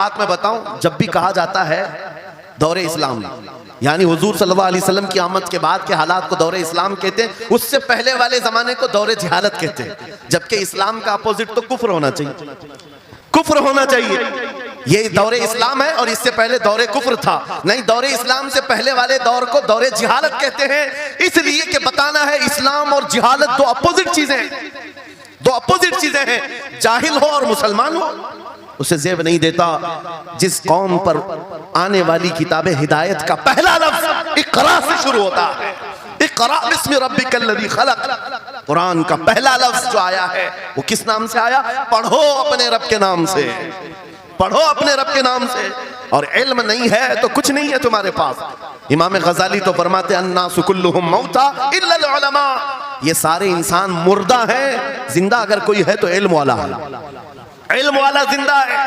बात मैं बताऊं, जब भी कहा जाता है दौरे इस्लाम, यानी हुजूर सल्लल्लाहु अलैहि वसल्लम की आमद के बाद के हालात को दौरे इस्लाम कहते हैं, उससे पहले वाले जमाने को दौरे जिहालत कहते हैं। जबकि इस्लाम का अपोजिट तो कुफ्र होना चाहिए, कुफ्र होना चाहिए। ये दौरे इस्लाम है और इससे पहले दौरे कुफ्र था। नहीं, दौरे इस्लाम से पहले वाले दौर को दौरे जिहालत कहते हैं, इसलिए कि बताना है इस्लाम और जिहालत दो अपोजिट चीजें हैं, दो अपोजिट चीजें हैं। जाहिल हो और मुसलमान हो उसे जेब नहीं देता। जिस कौम पर आने वाली किताबे हिदायत का पहला लफ्ज इक़रा से शुरू होता है, इक़रा बिस्मि रब्बिकल्लज़ी खलक़, कुरान का पहला लफ्ज जो आया है वो किस नाम से आया? पढ़ो अपने रब के नाम से, पढ़ो अपने रब के नाम से। और इल्म नहीं है तो कुछ नहीं है तुम्हारे पास। इमाम गजाली तो फरमाते अन्नासु कुल्लुहुम मौता इल्लल उलमा, ये सारे इंसान मुर्दा हैं, जिंदा अगर कोई है तो इल्म वाला है, इल्म वाला जिंदा है।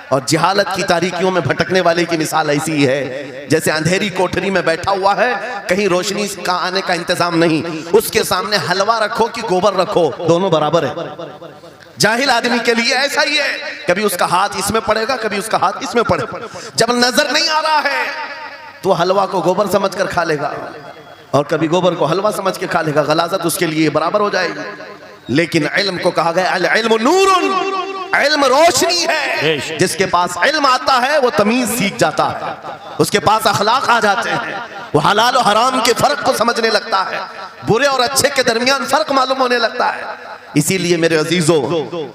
और जिहालत की तारीकियों में भटकने वाले की मिसाल ऐसी है जैसे अंधेरी कोठरी में बैठा हुआ है, कहीं रोशनी का आने का इंतजाम नहीं, उसके सामने हलवा रखो कि गोबर रखो, दोनों बराबर है। जाहिल आदमी के लिए ऐसा ही है, कभी उसका हाथ इसमें पड़ेगा, कभी उसका हाथ इसमें पड़ेगा। जब नजर नहीं आ रहा है तो हलवा को गोबर समझकर खा लेगा और कभी गोबर को हलवा समझ के खा लेगा, गलाजत उसके लिए बराबर हो जाएगी। लेकिन इल्म को कहा गया अल इल्मु नूरुन, इल्म रोशनी है। जिसके पास इल्म आता है वो तमीज सीख जाता है, उसके पास अखलाक आ जाते हैं, वो हलाल और हराम के फर्क को समझने लगता है, बुरे और अच्छे के दरमियान फर्क मालूम होने लगता है। इसीलिए मेरे अजीजों,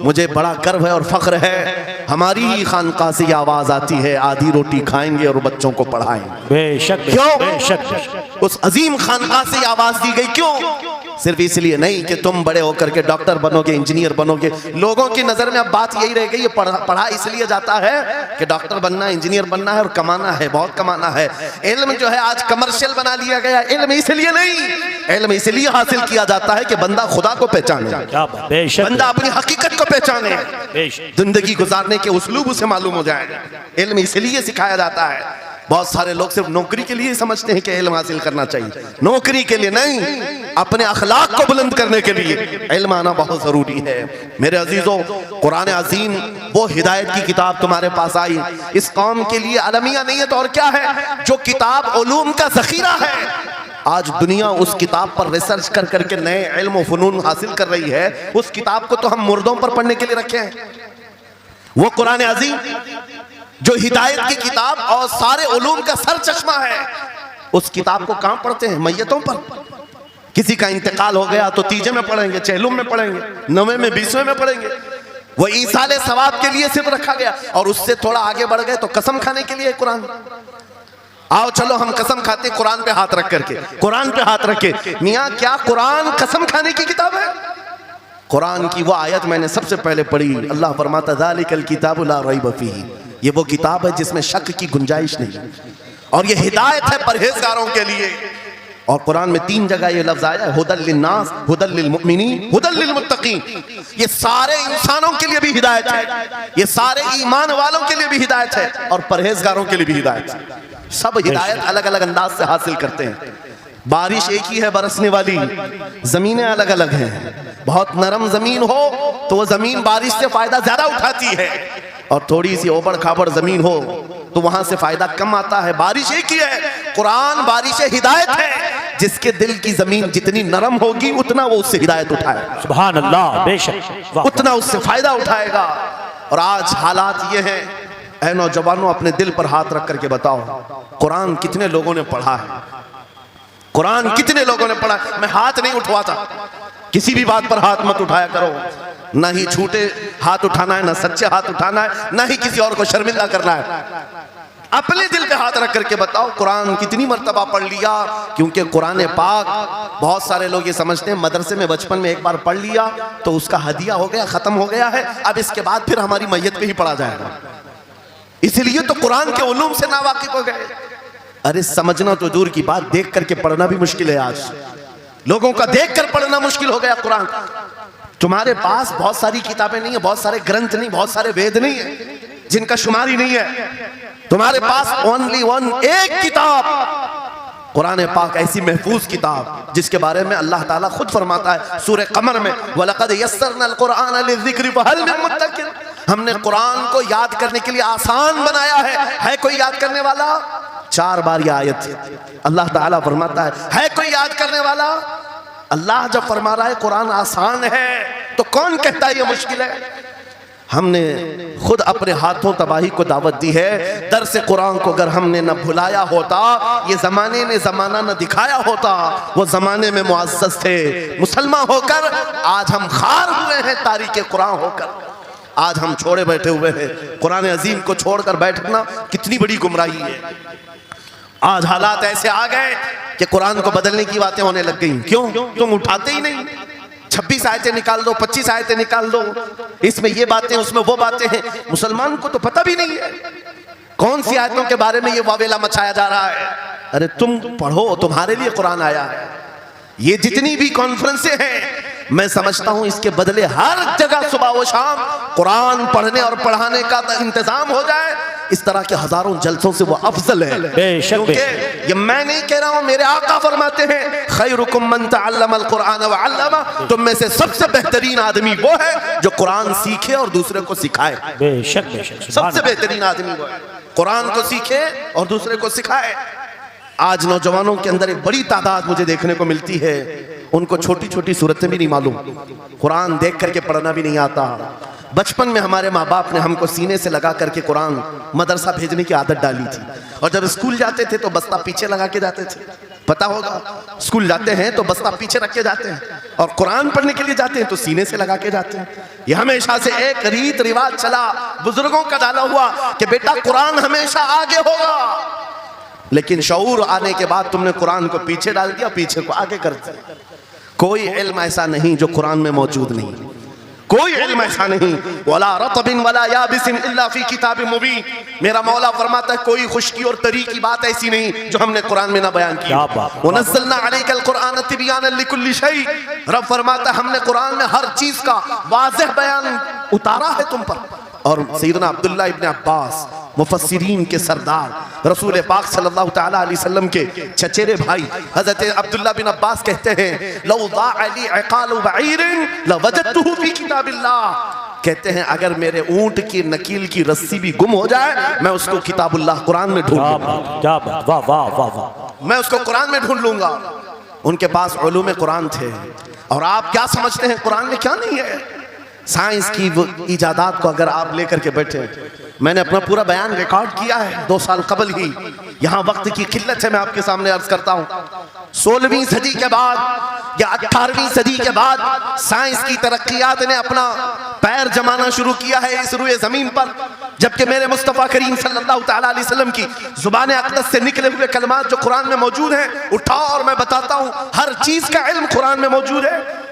मुझे बड़ा गर्व है और फख्र है, हमारी ही खानकाह से आवाज आती है आधी रोटी खाएंगे और बच्चों को पढ़ाएंगे। बेशक, क्यों? बेशक। उस अजीम खानकाह से आवाज दी गई, क्यों? सिर्फ इसलिए नहीं कि तुम बड़े होकर के डॉक्टर बनोगे, इंजीनियर बनोगे। लोगों की नजर में अब बात यही रह गई, पढ़ा इसलिए जाता है कि डॉक्टर बनना, इंजीनियर बनना है और कमाना है, बहुत कमाना है। इल्म जो है आज कमर्शियल बना लिया गया। इल्म इसलिए नहीं, इल्म इसलिए हासिल किया जाता है कि बंदा खुदा को पहचाने, बंदा अपनी हकीकत को पहचाने, जिंदगी गुजारने के उस्लूब उसे मालूम हो जाए। इल्म इसलिए सिखाया जाता है। बहुत सारे लोग सिर्फ नौकरी के लिए समझते हैं कि इल्म हासिल करना चाहिए, नौकरी के लिए नहीं, अपने अखलाक को बुलंद करने के लिए इल्म आना बहुत जरूरी है। मेरे अजीजों, कुरान अजीम वो हिदायत की किताब तुम्हारे पास आई, इस कौम के लिए अलमिया नहीं है तो और क्या है, जो किताब उलूम का जखीरा है। आज दुनिया उस किताब पर रिसर्च कर करके नए इल्म और फनून हासिल कर रही है। उस किताब को तो हम मुर्दों पर पढ़ने के लिए रखे हैं। वो कुरान अजीम जो हिदायत की किताब और सारे उलूम का सर चश्मा है, उस किताब को कहां पढ़ते हैं? मैयतों पर। किसी का इंतकाल हो गया तो तीजे में पढ़ेंगे, चहलुम में पढ़ेंगे, नवे में, 20वें में पढ़ेंगे। वो ईसाले सवाब के लिए सिर्फ रखा गया। और उससे थोड़ा आगे बढ़ गए तो कसम खाने के लिए कुरान। आओ चलो हम कसम खाते कुरान पे हाथ रख करके, कुरान पे हाथ रखे। मियाँ क्या कुरान कसम खाने की किताब है? कुरान की वो आयत मैंने सबसे पहले पढ़ी, अल्लाह फरमाता ज़ालिकल किताबु ला रैब फीह, ये वो किताब है जिसमें शक की गुंजाइश नहीं, और ये हिदायत है परहेजगारों के लिए। और कुरान में 3 जगह ये लफ्ज आया है, हुदल लिन्नास, हुदल लिलमुमिनीन, हुदल लिलमुत्तकीन। ये सारे इंसानों के लिए भी हिदायत है, ये सारे ईमान वालों के लिए भी हिदायत है और परहेजगारों के लिए भी हिदायत है। सब हिदायत अलग अलग अंदाज से हासिल करते हैं। बारिश एक ही है बरसने वाली, जमीनें अलग अलग हैं। बहुत नरम जमीन हो तो वो जमीन बारिश से फायदा ज्यादा उठाती है, और थोड़ी सी ओबड़ खाबड़ जमीन हो तो वहां से फायदा कम आता है। बारिश एक ही है, कुरान बारिश हिदायत है। जिसके दिल की जमीन जितनी नरम होगी उतना वो उससे हिदायत उठाएगा, सुभान अल्लाह, बेशक, उतना उससे फायदा उठाएगा। और आज हालात ये हैं, ऐ नौजवानों अपने दिल पर हाथ रख करके बताओ, कुरान कितने लोगों ने पढ़ा है? कुरान कितने लोगों ने पढ़ा? मैं हाथ नहीं उठवाता, किसी भी बात पर हाथ मत उठाया करो, ना ही झूठे हाथ उठाना है, ना सच्चे हाथ उठाना है, ना ही किसी और को शर्मिंदा करना है। अपने दिल पे हाथ रख करके बताओ कुरान कितनी मर्तबा पढ़ लिया। क्योंकि कुरान पाक, बहुत सारे लोग ये समझते हैं मदरसे में बचपन में एक बार पढ़ लिया तो उसका हदिया हो गया, खत्म हो गया है, अब इसके बाद फिर हमारी मैयत पे ही पढ़ा जाएगा, इसलिए तो कुरान के उलूम से नावाकिफ हो गए। अरे समझना तो दूर की बात, देख करके पढ़ना भी मुश्किल है। आज लोगों का देख कर पढ़ना मुश्किल हो गया कुरान। तुम्हारे पास बहुत सारी किताबें नहीं है, बहुत सारे ग्रंथ नहीं, बहुत सारे वेद नहीं है जिनका शुमार ही नहीं है। तुम्हारे पास ओनली वन, एक किताब कुरान पाक, ऐसी महफूज किताब जिसके बारे में अल्लाह ताला खुद फरमाता है सूरह कमर में, वलक़द यस्सरनल कुरआन लिज़्ज़िक्रि फ़हल मिन मुद्दकिर, हमने कुरान को याद करने के लिए आसान बनाया है कोई याद करने वाला? 4 बार ये आयत अल्लाह ताला फरमाता है कोई याद करने वाला? अल्लाह जब फरमा रहा है कुरान आसान है तो कौन कहता है ये मुश्किल है? हमने खुद अपने हाथों तबाही को दावत दी है। दर्स कुरान को अगर हमने न भुलाया होता, ये जमाने ने जमाना न दिखाया होता, वो जमाने में मुअज़्ज़ज़ थे मुसलमान होकर, आज हम खार हुए हैं तारीख़ कुरान होकर। आज हम छोड़े बैठे हुए हैं। कुरान अजीम को छोड़कर बैठना कितनी बड़ी गुमराही है। आज हालात ऐसे आ गए कि कुरान को बदलने की बातें होने लग गई। क्यों? तुम उठाते ही नहीं। 26 आयतें निकाल दो, 25 आयतें निकाल दो, इसमें ये बातें उसमें वो बातें हैं। मुसलमान को तो पता भी नहीं है कौन सी आयतों के बारे में ये वावेला मचाया जा रहा है। अरे तुम पढ़ो, तुम्हारे लिए कुरान आया है। ये जितनी भी कॉन्फ्रेंसें हैं, मैं समझता हूं इसके बदले हर जगह सुबह व शाम कुरान पढ़ने और पढ़ाने का इंतजाम हो जाए। इस तरह के हजारों जलसों से वो अफजल है। क्योंकि ये मैं नहीं कह रहा हूं, मेरे आका फरमाते हैं खैरुकुम मन तअल्लमल कुरान व अल्लमा, तुम में से सबसे बेहतरीन आदमी वो है जो कुरान सीखे और दूसरे को सिखाए। बेशक बेशक, सबसे बेहतरीन आदमी वो है कुरान को सीखे और दूसरे को सिखाए। आज नौजवानों के अंदर एक बड़ी तादाद मुझे देखने को मिलती है, उनको छोटी छोटी सूरतें भी नहीं मालूम, कुरान देख करके पढ़ना भी नहीं आता। बचपन में हमारे माँ बाप ने हमको सीने से लगा करके कुरान मदरसा भेजने की आदत डाली थी, और जब स्कूल जाते थे तो बस्ता पीछे लगा के जाते थे। पता होगा, स्कूल जाते हैं तो बस्ता पीछे रख के जाते हैं, और कुरान पढ़ने के लिए जाते हैं तो सीने से लगा के जाते हैं। यह हमेशा से एक रीत रिवाज चला, बुजुर्गों का डाला हुआ कि बेटा कुरान हमेशा आगे होगा। लेकिन शऊर आने के बाद तुमने कुरान को पीछे डाल दिया, पीछे को आगे कर दिया। कोई इल्म ऐसा नहीं जो कुरान में मौजूद नहीं, कोई इल्म ऐसा नहीं। वला रतबिन वला याबिसिन इल्ला फी किताबिन मुबीन, मेरा मौला फरमाता है कोई खुश्की और तरी की बात ऐसी नहीं जो हमने कुरान में ना बयान की। वनज़्ज़लना अलैकल कुरान तिबयानन लिकुल्लि शै, रब फरमाता है हमने कुरान में हर चीज का वाज़ेह बयान उतारा है तुम पर। और सैयदना अब्दुल्लाह इब्न अब्बास मुफस्सिरीन के सरदार रसूल पाक सल्लल्लाहु तआला अलैहि वसल्लम के चचेरे भाई हजरत अब्दुल्लाह बिन अब्बास कहते हैं लौ ज़ाअली इक़ालु बईरिन लवजदतुहु फी किताबिल्लाह, कहते हैं अगर मेरे ऊंट की नकील की रस्सी भी गुम हो जाए मैं उसको किताबुल्लाह कुरान में ढूंढ लूंगा, मैं उसको कुरान में ढूंढ लूंगा। उनके पास उलूम कुरान थे। और आप क्या समझते हैं कुरान में क्या नहीं है? साइंस की इजादात को अगर आप लेकर के बैठे, मैंने अपना पूरा बयान रिकॉर्ड किया है 2 साल कबल ही, यहाँ वक्त की किल्लत है, मैं आपके सामने अर्ज करता हूँ। 16वीं सदी के बाद या 18वीं सदी के बाद साइंस की तरक्कियात ने अपना पैर जमाना शुरू किया है इस रुए जमीन पर, जबकि मेरे मुस्तफ़ा करीम सल्लल्लाहु तआला अलैहि वसल्लम की जुबान अक़दस से निकले हुए कलमात जो कुरान में मौजूद हैं, उठाओ और मैं बताता हूँ हर चीज का इल्म कुरान में मौजूद है।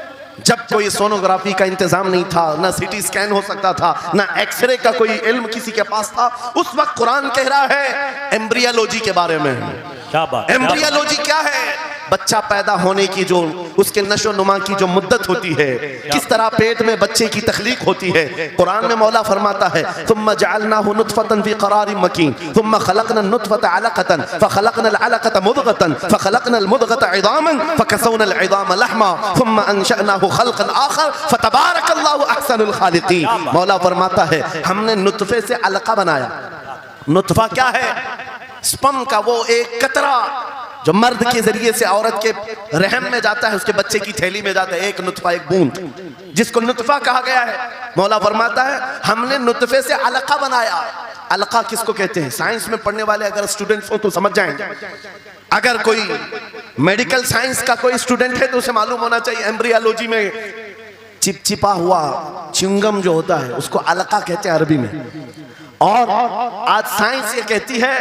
जब कोई सोनोग्राफी का इंतजाम नहीं था, ना सीटी स्कैन हो सकता था, ना एक्सरे का कोई इल्म किसी के पास था, उस वक्त कुरान कह रहा है एम्ब्रियोलॉजी के बारे में। एम्ब्रियोलॉजी क्या है? बच्चा पैदा होने की जो उसके नशो नुमा की जो मुद्दत होती है, किस तरह पेट में बच्चे की तख्लीक होती है। कुरान में मौला फरमाता है सुम्मा जअलनाहु नुत्फतन फी क़रारिन मकीन सुम्मा खलक़ना नुत्फत अलक़तन फ़ख़लक़ना अलक़त मुद्ग़तन फ़ख़लक़ना मुद्ग़त इज़ामन फ़कसौना इज़ाम लहमा सुम्मा अंशअनाहु ख़ल्क़न आख़र फ़तबारकल्लाहु अहसनुल ख़ालिक़ीन। मौला फरमाता है हमने नुत्फे से अलक़ा बनाया। नुत्फा क्या है? स्पर्म का वो एक कतरा जो मर्द के जरिए से औरत के रहम में जाता है, उसके बच्चे की थैली में जाता है, एक नुत्फा, एक बूंद, जिसको नुत्फा कहा गया है। मौला फरमाता है हमने नुत्फे से अलका बनाया। अलका किसको कहते हैं? साइंस में पढ़ने वाले अगर स्टूडेंट्स हो तो समझ जाएंगे। अगर कोई मेडिकल साइंस का कोई स्टूडेंट है तो उसे मालूम होना चाहिए एम्ब्रियोलॉजी में चिपचिपा हुआ च्युइंगम जो होता है उसको अलका कहते हैं अरबी में। और आज साइंस ये कहती है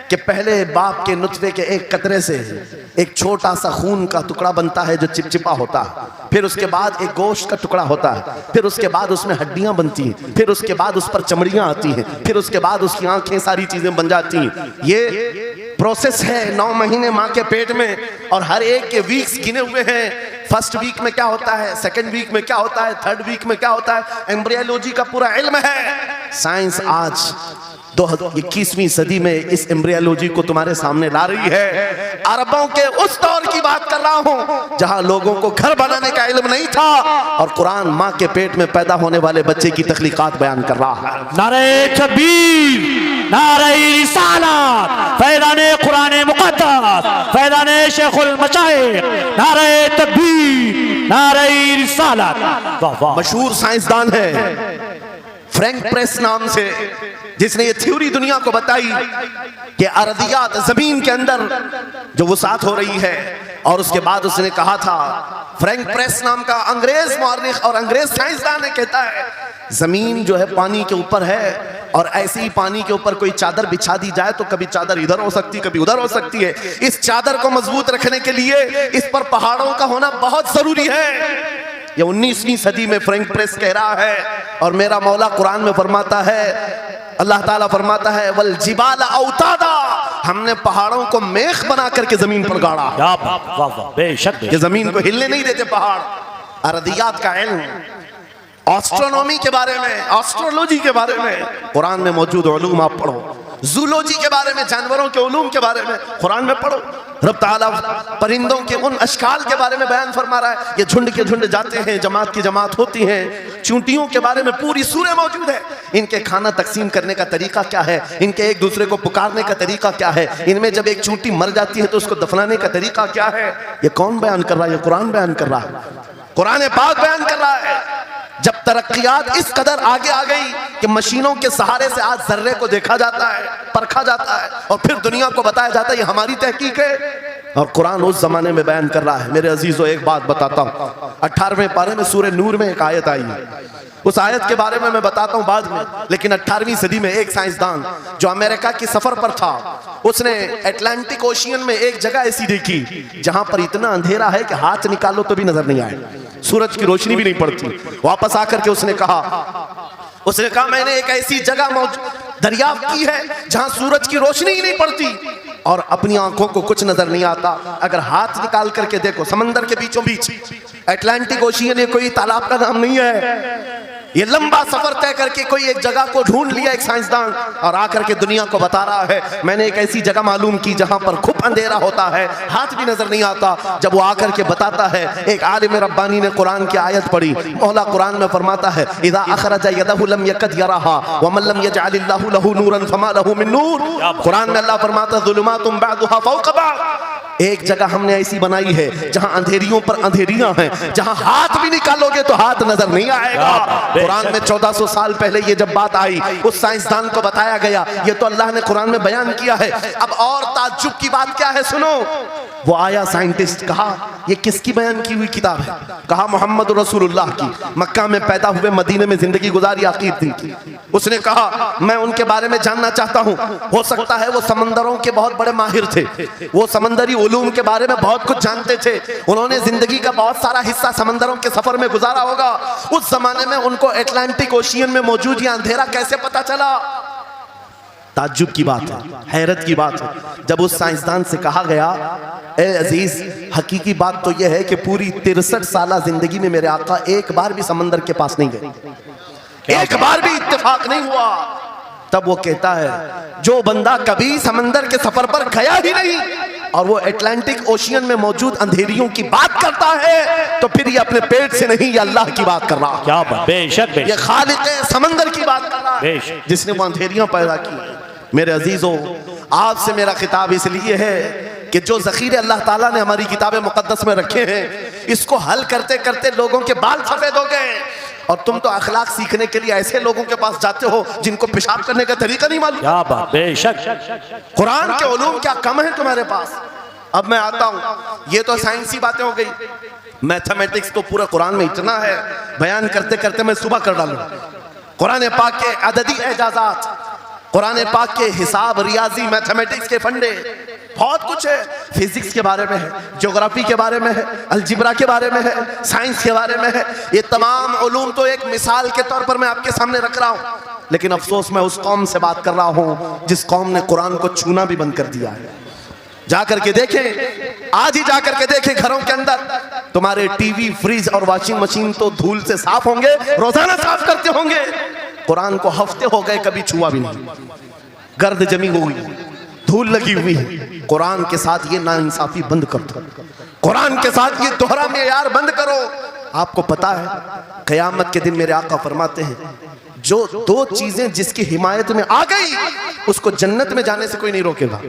कि पहले बाप के नुत्फे के एक कतरे से एक छोटा सा खून का टुकड़ा बनता है जो चिपचिपा होता है, फिर उसके बाद एक गोश्त का टुकड़ा होता है, फिर उसके बाद उसमें हड्डियां बनती हैं, फिर उसके बाद उस पर चमड़ियां आती हैं, फिर उसके बाद उसकी आंखें, सारी चीजें बन जाती हैं। ये प्रोसेस है 9 महीने माँ के पेट में, और हर एक के वीक्स गिने हुए हैं। फर्स्ट वीक में क्या होता है, सेकेंड वीक में क्या होता है, थर्ड वीक में क्या होता है, एम्ब्रियोलॉजी का पूरा इल्म है। साइंस आज 21वीं सदी में इस एम्ब्रियोलॉजी को तुम्हारे सामने ला रही है। अरबों के उस दौर की बात कर रहा हूं जहां लोगों को घर बनाने का इल्म नहीं था और कुरान मां के पेट में पैदा होने वाले बच्चे की तख्लीकात बयान कर रहा है। नारे तकबीर, नारे रिसालत, फैज़ाने कुरान मुक़द्दस, फैज़ाने शेखुल मशाइख, नारे तकबीर, नारे रिसालत। वाह वाह। मशहूर साइंसदान है फ्रैंक प्रेस नाम से, जिसने ये थ्योरी दुनिया को बताई कि अरदियात जमीन के अंदर जो वसात हो रही है, और उसके बाद उसने कहा था, फ्रैंक प्रेस नाम का अंग्रेज मौर्रिख और अंग्रेज साइंसदान ने कहता है जमीन जो है पानी के ऊपर है, और ऐसे ही पानी के ऊपर कोई चादर बिछा दी जाए तो कभी चादर इधर हो सकती है, कभी उधर हो सकती है। इस चादर को मजबूत रखने के लिए इस पर पहाड़ों का होना बहुत जरूरी है। ये 19वीं सदी में फ्रैंक प्रेस कह रहा है, और मेरा मौला कुरान में फरमाता है, अल्लाह ताला फरमाता है वल जिबाल औतादा, हमने पहाड़ों को मेख बना करके जमीन पर गाड़ा। वाह वाह, बेशक ये जमीन को हिलने नहीं देते पहाड़। अरदियात का इल्म, एस्ट्रोनॉमी के बारे में, एस्ट्रोलॉजी के बारे में कुरान में मौजूद उलूम आप पढ़ो। जूलॉजी के बारे में, जानवरों के उलूम के बारे में कुरान में पढ़ो। रब ताला परिंदों के उन अशकाल के बारे में बयान फरमा रहा है, ये झुंड के झुंड जाते हैं, जमात की जमात होती हैं। चूंटियों के बारे में पूरी सूरह मौजूद है, इनके खाना तकसीम करने का तरीका क्या है, इनके एक दूसरे को पुकारने का तरीका क्या है, इनमें जब एक चूंटी मर जाती है तो उसको दफनाने का तरीका क्या है। ये कौन बयान कर रहा है? ये कुरान बयान कर रहा है, कुरान पाक बयान कर रहा है। जब तरक्कियात इस कदर आगे आ गई कि मशीनों के सहारे से आज जर्रे को देखा जाता है, परखा जाता है, और फिर दुनिया को बताया जाता है ये हमारी तहकीक है, और कुरान उस जमाने में बयान कर रहा है। मेरे अजीजों, एक बात बताता हूँ, 18वें पारे में सूरह नूर में एक आयत आई है, उस आयत के बारे में मैं बताता हूँ बाद में। लेकिन 18वीं सदी में एक साइंसदान जो अमेरिका की सफर पर था, उसने अटलांटिक ओशियन में एक जगह ऐसी देखी जहां पर इतना अंधेरा है कि हाथ निकालो तो भी नजर नहीं आए, सूरज की रोशनी भी नहीं पड़ती। वापस आकर के उसने कहा मैंने एक ऐसी जगह दरियाफ्त की है जहां सूरज की रोशनी ही नहीं पड़ती और अपनी आंखों को कुछ नजर नहीं आता। अगर हाथ निकाल करके देखो, समंदर के बीचों बीच अटलांटिक ओशियन, ये कोई तालाब का नाम नहीं है, ये लंबा सफर तय करके कोई एक जगह को ढूंढ लिया एक साइंसदान, और आकर के दुनिया को बता रहा है मैंने एक ऐसी जगह मालूम की जहां पर खूब अंधेरा होता है, हाथ भी नजर नहीं आता। जब वो आकर के बताता है, एक आलिम रब्बानी ने कुरान की आयत पढ़ी, मौला कुरान में फरमाता है इज़ा अखरज यदहु लम यकद यराहा व मन लम यजअलिल्लाहु लहु नूरन फमा लहु मिन नूर। कुरान में अल्लाह फरमाता है ज़ुलुमातुम बअदुहा फौक़ बअद, एक जगह हमने ऐसी बनाई है जहां अंधेरियों पर अंधेरियां हैं, जहां हाथ भी निकालोगे तो हाथ नजर नहीं आएगा। कुरान में 1400 साल पहले ये जब बात आई, उस साइंसदान को बताया गया, ये तो अल्लाह ने कुरान में बयान किया है। अब और ताज्जुब की बात क्या है, सुनो। वो आया साइंटिस्ट, कहा ये किसकी बयान की हुई किताब है? कहा मोहम्मद रसूलुल्लाह की, मक्का में पैदा हुए, मदीने में जिंदगी गुजारी, आखिर थी। उसने कहा मैं उनके बारे में जानना चाहता हूँ, हो सकता है वो समंदरों के बहुत बड़े माहिर थे, वो समंदरी उलूम के बारे में बहुत कुछ जानते थे, उन्होंने जिंदगी का बहुत सारा हिस्सा समंदरों के सफर में गुजारा होगा। उस जमाने में उनको अटलांटिक ओशियन में मौजूद यह अंधेरा कैसे पता चला? ताज्जुब की बात है, हैरत की बात है। जब उस साइंसदान से कहा गया, ए अजीज, हकीकी बात तो यह है कि पूरी 63 साल जिंदगी में मेरे आका एक बार भी समंदर के पास नहीं गए, एक बार भी इत्तेफाक नहीं हुआ। तब वो कहता है जो बंदा कभी समंदर के सफर पर गया ही नहीं और वो अटलांटिक ओशियन में मौजूद अंधेरियों की बात करता है, तो फिर ये अपने पेट से नहीं, ये अल्लाह की बात कर रहा है। क्या बात, बेशक ये खालिक समंदर की बात कर रहा है, जिसने वो अंधेरियां पैदा की। मेरे अजीजों, आपसे मेरा खिताब इसलिए है कि जो ज़ख़ीरे अल्लाह ताला ने हमारी किताब मुक़द्दस में रखे हैं, इसको हल करते करते लोगों के बाल सफेद हो गए, और तुम तो अखलाक सीखने के लिए ऐसे लोगों के पास जाते हो जिनको पेशाब करने का तरीका नहीं मालूम। क्या बात, बेशक। कुरान के उलूम क्या कम है तुम्हारे पास? अब मैं आता हूं, ये तो साइंसी बातें हो गई, मैथमेटिक्स तो पूरा कुरान में इतना है, बयान करते करते मैं सुबह कर डालूं। कुरान पाक के अददी एजाजात, कुरान पाक के हिसाब, रियाजी, मैथमेटिक्स के फंडे, बहुत कुछ है। फिजिक्स के बारे में है, ज्योग्राफी के बारे में है, अलजिब्रा के बारे में है, साइंस के बारे में है। ये तमाम उलूम तो एक मिसाल के तौर पर मैं आपके सामने रख रहा हूँ, लेकिन अफसोस मैं उस कौम से बात कर रहा हूँ जिस कौम ने कुरान को छूना भी बंद कर दिया है। जाकर के देखें, आज ही जाकर के देखें, घरों के अंदर तुम्हारे टीवी, फ्रिज और वॉशिंग मशीन तो धूल से साफ होंगे, रोजाना साफ करते होंगे, कुरान को हफ्ते हो गए कभी छुआ भी नहीं। गर्द जमी हुई, धूल लगी हुई है। कुरान के साथ ये नाइंसाफी बंद कर दो, कुरान के साथ ये दोहरा मेयार बंद करो। आपको पता है क़यामत के दिन मेरे आका फरमाते हैं जो दो चीजें जिसकी हिमायत में आ गई उसको जन्नत में जाने से कोई नहीं रोकेगा,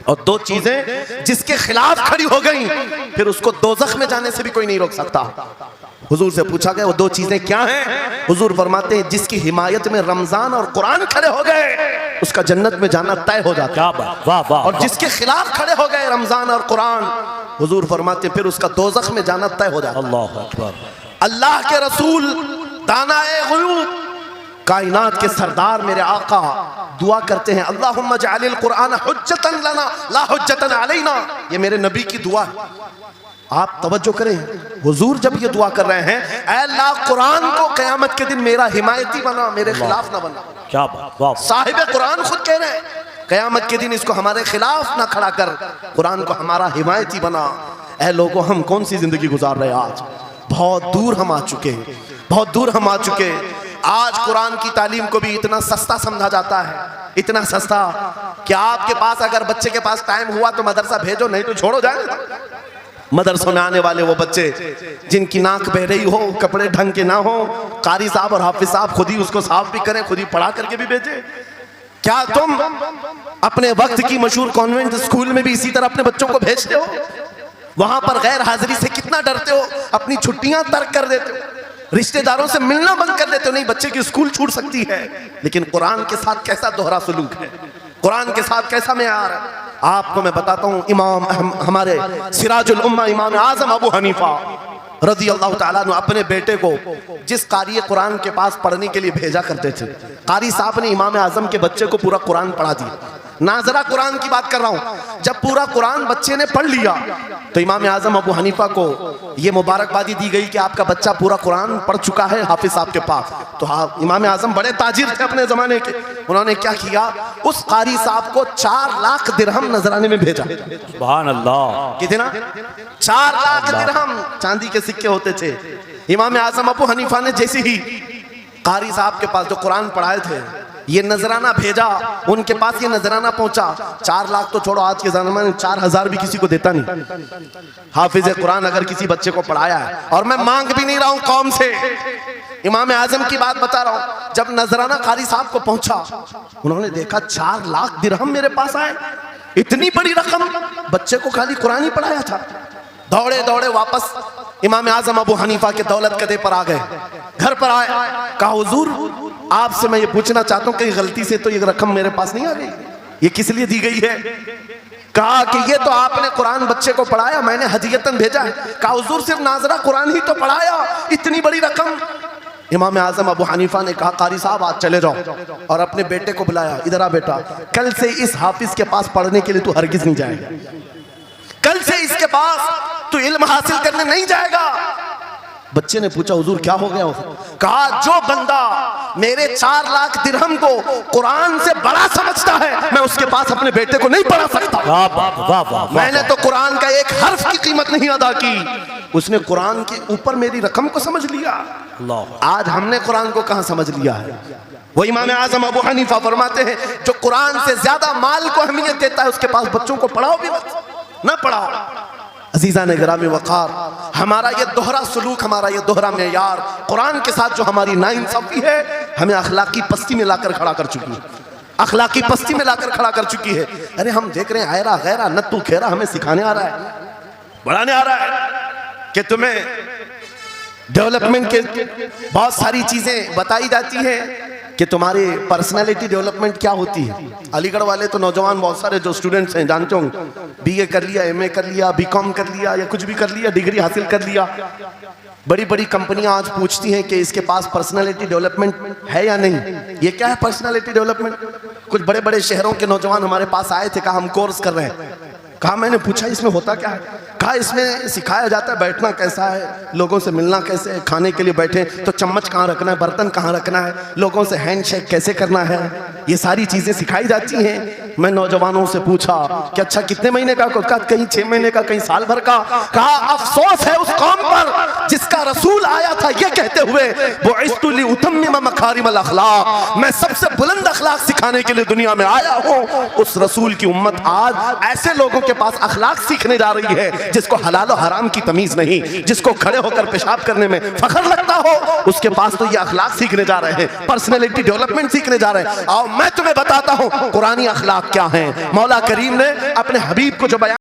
और दो चीजें जिसके खिलाफ खड़ी हो गई फिर उसको दोज़ख में जाने से भी कोई नहीं रोक सकता। हुजूर से पूछा गया वो दो चीजें क्या हैं? हुजूर फरमाते हैं जिसकी हिमायत में रमजान और कुरान खड़े हो गए उसका जन्नत में जाना तय हो जाता है। वाह वाह। और जिसके खिलाफ खड़े हो गए रमजान और कुरान, हुजूर फरमाते हैं फिर उसका दोज़ख में जाना तय हो जाता है। अल्लाह अकबर। अल्लाह के रसूल दानाए ग़ुयूब कायनात के सरदार मेरे आका दुआ करते हैं अल्लाहुम्मा जअलिल कुरान हुज्जतन लना ला हुज्जतन अलैना। ये मेरे नबी की दुआ है, आप तवज्जो करें। हुजूर जब ये दुआ कर रहे हैं ऐ अल्लाह कुरान को क़यामत के दिन मेरा हिमायती बना, मेरे खिलाफ ना बना। क्या बात, वाह। साहिब कुरान खुद कह रहे हैं क़यामत के दिन इसको हमारे खिलाफ ना खड़ा कर, कुरान को हमारा हिमायती बना। ऐ लोगों हम कौन सी जिंदगी गुजार रहे हैं आज? बहुत दूर हम आ चुके हैं, बहुत दूर हम आ चुके हैं। आज कुरान की तालीम को भी इतना सस्ता समझा जाता है, इतना सस्ता कि आपके पास अगर बच्चे के पास टाइम हुआ तो मदरसा भेजो, नहीं तो छोड़ो जाए। मदरसों में आने वाले वो बच्चे जिनकी नाक बह रही हो, कपड़े ढंग के ना हो, कारी साहब और हाफिज साहब खुद ही उसको साफ भी करें, खुद ही पढ़ा करके भी भेजे। क्या तुम अपने वक्त की मशहूर कॉन्वेंट स्कूल में भी इसी तरह अपने बच्चों को भेजते हो? वहां पर गैर हाजिरी से कितना डरते हो, अपनी छुट्टियां तर्क कर देते हो, रिश्तेदारों से मिलना बंद कर देते हो। नहीं, बच्चे की स्कूल छूट सकती है, लेकिन कुरान के साथ कैसा दोहरा सलूक है, कुरान के साथ कैसा मेयार है। आपको मैं बताता हूँ, इमाम हमारे सिराजुल उम्मा इमाम आजम अबू हनीफा रज़ी अल्लाह ताला अन्हु अपने बेटे को जिस कारी कुरान के पास पढ़ने के लिए भेजा करते थे, कारी साहब ने इमाम आजम के बच्चे को पूरा कुरान पढ़ा दिया। नाजरा कुरान की बात कर रहा हूँ। जब पूरा कुरान बच्चे ने पढ़ लिया तो इमाम आजम अबू हनीफा को ये मुबारकबादी दी गई कि आपका बच्चा पूरा कुरान पढ़ चुका है हाफिज साहब के पास। तो हाँ, इमाम आजम बड़े ताजिर थे अपने जमाने के, उन्होंने क्या किया, उस कारी साहब को 4 लाख दिरहम नजराने में भेजा। सुभान अल्लाह। कितना? 4 लाख दिरहम चांदी के सिक्के होते थे। इमाम आजम अबू हनीफा ने जैसे ही कारी साहब के पास जो कुरान पढ़ाए थे ये नजराना भेजा, उनके पास ये नजराना पहुंचा, 4 लाख तो छोड़ो, आज के ज़माने में 4000 भी किसी को देता नहीं। हाफिज कुरान अगर किसी बच्चे को पढ़ाया है, और मैं मांग भी नहीं रहा हूं कौम से, इमाम आजम की बात बता रहा हूं। जब नजराना कारी साहब को पहुंचा, उन्होंने देखा 4 लाख दिरहम मेरे पास आए, इतनी बड़ी रकम, बच्चे को खाली कुरान ही पढ़ाया था। दौड़े दौड़े वापस इमाम आजम अबू हनीफा के दौलत कदे पर आ गए, घर पर आए, कहा हुजूर आपसे मैं ये पूछना चाहता हूँ कि गलती से तो ये रकम मेरे पास नहीं आ गई, ये किस लिए दी गई है? कहा कि ये तो आपने कुरान बच्चे को पढ़ाया, मैंने हदियतन भेजा है। कहा हुजूर सिर्फ नाजरा कुरान ही तो पढ़ाया, इतनी बड़ी रकम? इमाम आजम अबू हनीफा ने कहा कारी साहब आज चले जाओ, और अपने बेटे को बुलाया, इधर आ बेटा, कल से इस हाफिज के पास पढ़ने के लिए तू हरगिज नहीं जाएगा, कल से इसके पास तू इल्म हासिल करने नहीं जाएगा। बच्चे ने पूछा हुजूर क्या हो गया? कहा जो बंदा मेरे 4 लाख दिरहम को कुरान से बड़ा समझता है मैं उसके पास अपने बेटे को नहीं पढ़ा सकता। वाह वाह वाह वाह। मैंने तो कुरान का एक हर्फ की कीमत नहीं अदा की, उसने कुरान के ऊपर मेरी रकम को समझ लिया। आज हमने कुरान को कहां समझ लिया है? वो इमाम आजम अबू हनीफा फरमाते हैं जो कुरान से ज्यादा माल को अहमियत देता है उसके पास बच्चों को पढ़ाओ भी मत, ना पढ़ाओ। अजीज़ा ने गिरामी वक़ार, हमारा ये दोहरा सलूक, हमारा ये दोहरा मेयार कुरान के साथ जो हमारी नाइंसाफ़ी है हमें अखलाकी पस्ती में लाकर खड़ा कर चुकी है, अखलाकी पस्ती में लाकर खड़ा कर चुकी है। अरे हम देख रहे हैं आयरा गैरा नत्तू खेरा हमें सिखाने आ रहा है, बढ़ाने आ रहा है कि तुम्हें डेवलपमेंट के बहुत सारी चीज़ें बताई जाती हैं कि तुम्हारी पर्सनालिटी डेवलपमेंट क्या होती है। अलीगढ़ वाले तो नौजवान बहुत सारे जो स्टूडेंट्स हैं जानते होंगे, बीए कर लिया, एमए कर लिया, बीकॉम कर लिया या कुछ भी कर लिया, डिग्री हासिल कर लिया। बड़ी बड़ी कंपनियां आज पूछती हैं कि इसके पास पर्सनालिटी डेवलपमेंट है या नहीं। ये क्या है पर्सनालिटी डेवलपमेंट? कुछ बड़े बड़े शहरों के नौजवान हमारे पास आए थे, कहा हम कोर्स कर रहे हैं। कहा मैंने पूछा इसमें होता क्या है? कहा कहा इसमें सिखाया जाता है बैठना कैसा है, लोगों से मिलना कैसे है, खाने के लिए बैठे तो चम्मच कहाँ रखना है, बर्तन कहाँ रखना है, लोगों से हैंडशेक कैसे करना है, ये सारी चीजें सिखाई जाती हैं। मैं नौजवानों से पूछा कि अच्छा कितने महीने का, कहीं 6 महीने का, कहीं साल भर का। कहा अफसोस है उस कौम पर जिसका रसूल आया था ये कहते हुए बुइस्तु लिउतम्मिम मकारिमल अखलाक, मैं सबसे बुलंद अखलाक सिखाने के लिए दुनिया में आया हूँ। उस रसूल की उम्मत आज ऐसे लोगों के पास अखलाक सीखने जा रही है जिसको हलाल और हराम की तमीज नहीं, जिसको खड़े होकर पेशाब करने में फख्र लगता हो, उसके पास तो ये अखलाक सीखने जा रहे हैं, पर्सनैलिटी डेवलपमेंट सीखने जा रहे हैं। और मैं तुम्हें बताता हूँ कुरानी अखलाक क्या है। मौला करीम ने अपने हबीब को जो बयान